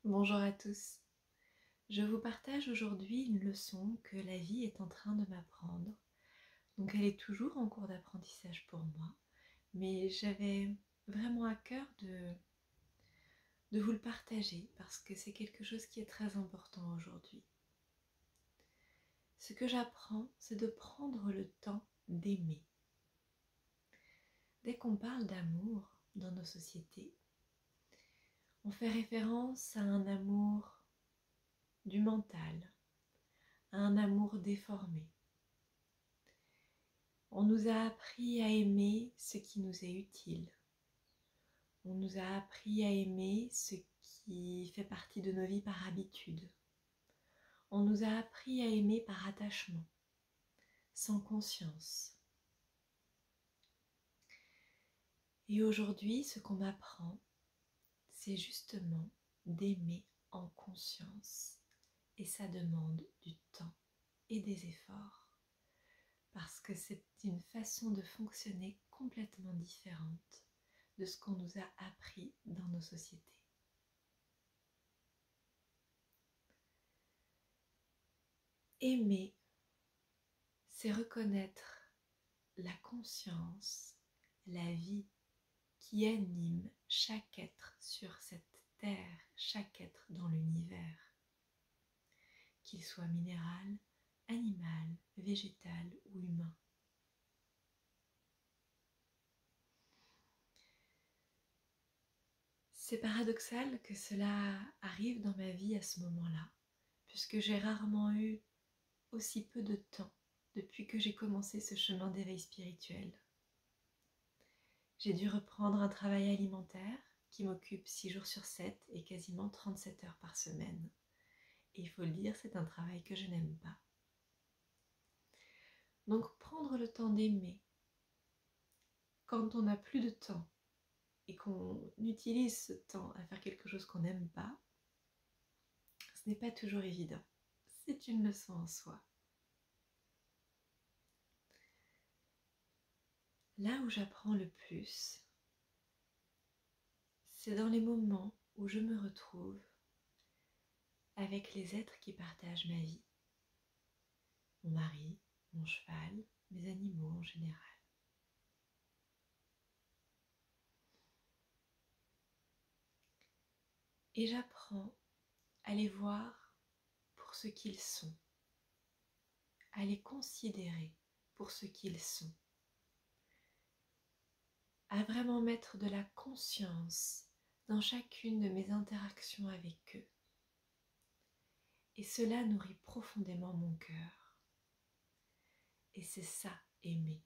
Bonjour à tous. Je vous partage aujourd'hui une leçon que la vie est en train de m'apprendre. Donc elle est toujours en cours d'apprentissage pour moi, mais j'avais vraiment à cœur de vous le partager parce que c'est quelque chose qui est très important aujourd'hui. Ce que j'apprends, c'est de prendre le temps d'aimer. Dès qu'on parle d'amour dans nos sociétés, on fait référence à un amour du mental, à un amour déformé. On nous a appris à aimer ce qui nous est utile. On nous a appris à aimer ce qui fait partie de nos vies par habitude. On nous a appris à aimer par attachement, sans conscience. Et aujourd'hui, ce qu'on m'apprend, c'est justement d'aimer en conscience. Et ça demande du temps et des efforts. Parce que c'est une façon de fonctionner complètement différente de ce qu'on nous a appris dans nos sociétés. Aimer, c'est reconnaître la conscience, la vie qui anime chaque être sur cette terre, chaque être dans l'univers, qu'il soit minéral, animal, végétal ou humain. C'est paradoxal que cela arrive dans ma vie à ce moment-là, puisque j'ai rarement eu aussi peu de temps depuis que j'ai commencé ce chemin d'éveil spirituel. J'ai dû reprendre un travail alimentaire qui m'occupe 6 jours sur 7 et quasiment 37 heures par semaine. Et il faut le dire, c'est un travail que je n'aime pas. Donc prendre le temps d'aimer, quand on n'a plus de temps et qu'on utilise ce temps à faire quelque chose qu'on n'aime pas, ce n'est pas toujours évident. C'est une leçon en soi. Là où j'apprends le plus, c'est dans les moments où je me retrouve avec les êtres qui partagent ma vie. Mon mari, mon cheval, mes animaux en général. Et j'apprends à les voir pour ce qu'ils sont, à les considérer pour ce qu'ils sont, à vraiment mettre de la conscience dans chacune de mes interactions avec eux. Et cela nourrit profondément mon cœur. Et c'est ça, aimer.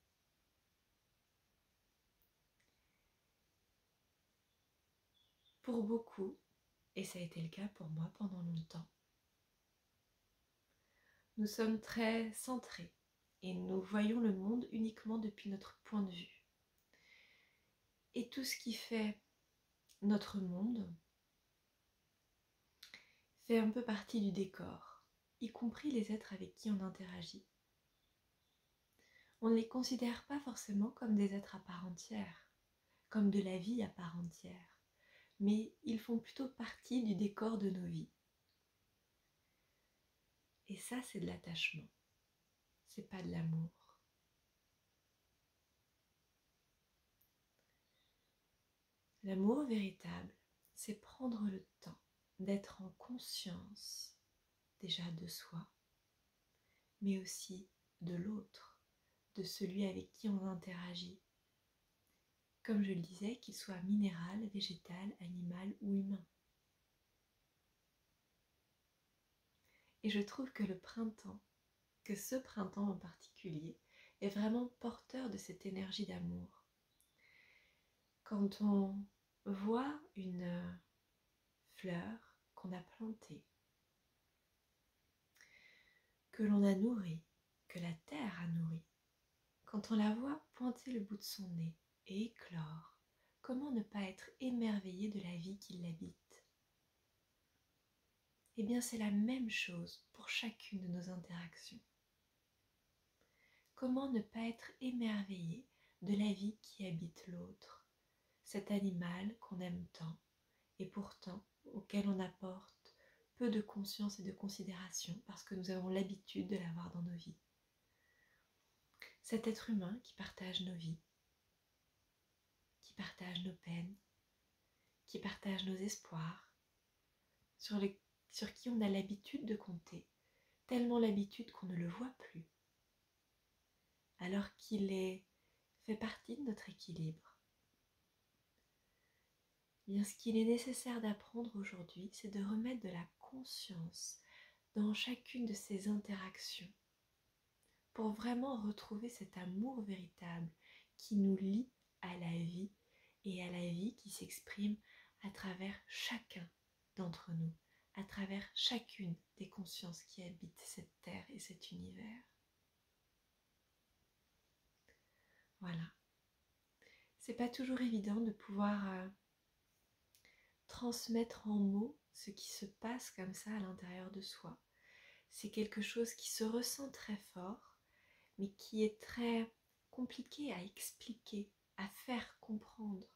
Pour beaucoup, et ça a été le cas pour moi pendant longtemps, nous sommes très centrés et nous voyons le monde uniquement depuis notre point de vue. Et tout ce qui fait notre monde fait un peu partie du décor, y compris les êtres avec qui on interagit. On ne les considère pas forcément comme des êtres à part entière, comme de la vie à part entière, mais ils font plutôt partie du décor de nos vies. Et ça, c'est de l'attachement, c'est pas de l'amour. L'amour véritable, c'est prendre le temps d'être en conscience déjà de soi, mais aussi de l'autre, de celui avec qui on interagit. Comme je le disais, qu'il soit minéral, végétal, animal ou humain. Et je trouve que que ce printemps en particulier, est vraiment porteur de cette énergie d'amour. Quand on voit une fleur qu'on a plantée, que l'on a nourrie, que la terre a nourrie, quand on la voit pointer le bout de son nez et éclore, comment ne pas être émerveillé de la vie qui l'habite? Eh bien, c'est la même chose pour chacune de nos interactions. Comment ne pas être émerveillé de la vie qui habite l'autre, cet animal qu'on aime tant et pourtant auquel on apporte peu de conscience et de considération parce que nous avons l'habitude de l'avoir dans nos vies. Cet être humain qui partage nos vies, qui partage nos peines, qui partage nos espoirs, sur qui on a l'habitude de compter, tellement l'habitude qu'on ne le voit plus, alors fait partie de notre équilibre. Bien, ce qu'il est nécessaire d'apprendre aujourd'hui, c'est de remettre de la conscience dans chacune de ces interactions pour vraiment retrouver cet amour véritable qui nous lie à la vie et à la vie qui s'exprime à travers chacun d'entre nous, à travers chacune des consciences qui habitent cette terre et cet univers. Voilà. C'est pas toujours évident de pouvoir transmettre en mots ce qui se passe comme ça à l'intérieur de soi. C'est quelque chose qui se ressent très fort, mais qui est très compliqué à expliquer, à faire comprendre,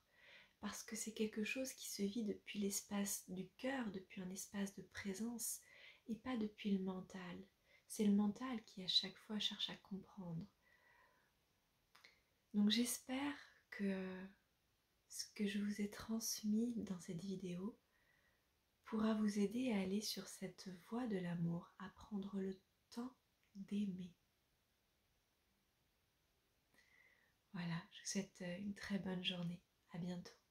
parce que c'est quelque chose qui se vit depuis l'espace du cœur, depuis un espace de présence, et pas depuis le mental. C'est le mental qui à chaque fois cherche à comprendre. Donc j'espère que ce que je vous ai transmis dans cette vidéo pourra vous aider à aller sur cette voie de l'amour, à prendre le temps d'aimer. Voilà, je vous souhaite une très bonne journée. À bientôt.